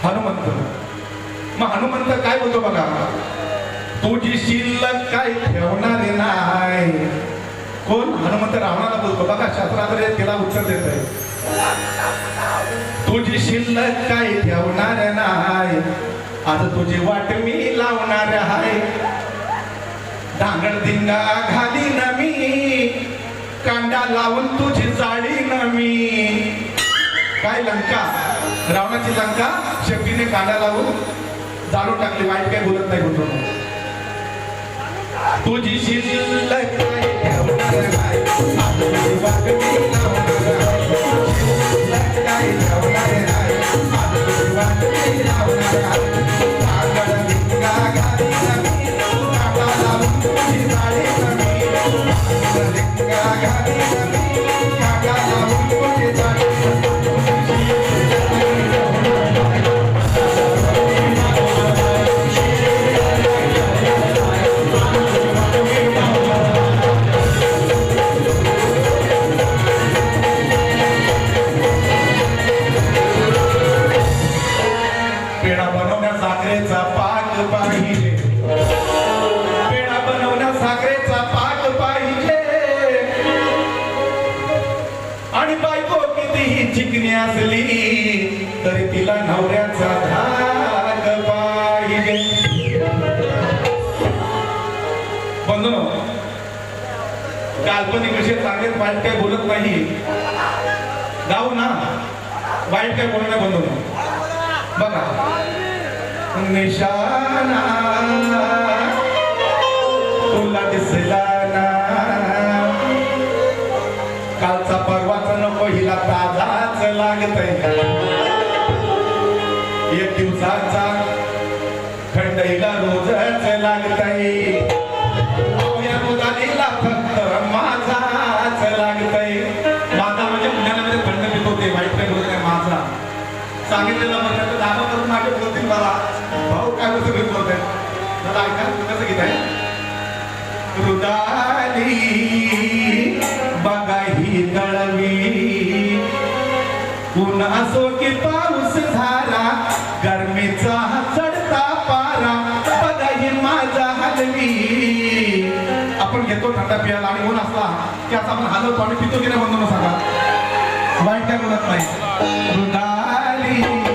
हनुमंत. मग हनुमंत काय बोलतो बघा, तुझी शिल्लक काय ठेवणारे नाही. कोण? हनुमंत रावणाला बोलतो बघा. शास्त्राद्वारे तिला उत्तर देत आहे, तुझी शिल्लक काय ठेवणार नाही, आज तुझी वाट मी लावणार आहे. डांगड दिंगा घाली न मी, कांदा लावून तुझी जाळी न मी. काय लंका, रावणाची लंका शेपटीने कांदा लावून जाळून टाकली. वाईट काय बोलत नाही म्हणतो. तुझी शिल्लक काय ठेवणार नाही, आज तुझी वाट मी लावणार आहे. शिल्लक काय ठेवणार नाही, आज तुझी वाट मी लावणार आहे. डांगड दिंगा घाली न मी, कांदा लावून तुझी जाळी न मी. डांगड दिंगा घाली न मी, कांदा लावून तुझी जाळी न मी. पेढा बनवण्या साखरेचा पाक पाहिजे, पेढा बनवण्या साखरेचा पाक पाहिजे. आणि बायको कितीही चिकनी असली तरी तिला नवऱ्याचा धाक पाहिजे. बंधूनो, काल्पनिक विषय चांगलेच, वाईट काही बोलत नाही. गाऊ ना, वाईट काही बोलत नाही. बंधूनो बघा, निशाना तुला दिसला ना, कालचा परवाचा नको हिला ताजाच लागतय. एक दिवसाचा खंड हिला रोजच लागतय. या रोजाला फक्त माझाच लागतय. माझा म्हणजे पुण्यामध्ये खंड पितो ते, वाईट काही बोलत नाही. माझा सांगितलेलं म्हणजे दाबा करून मागे बोलतील मला, भाऊ काय कसं घेत बोलत आहे. दादा ऐका, कसं घेत आहे. रुदाली बघा ही दळवी, ऊन असो की पाऊस झाला, गरमीचा चढता पारा, बघा ही माझा हलवी. आपण घेतो थंडा पियाला आणि ऊन असला की आता आपण हलवतो आणि पितो की नाही. बंधून सांगा, वाईट काय बोलत नाही. रुदाली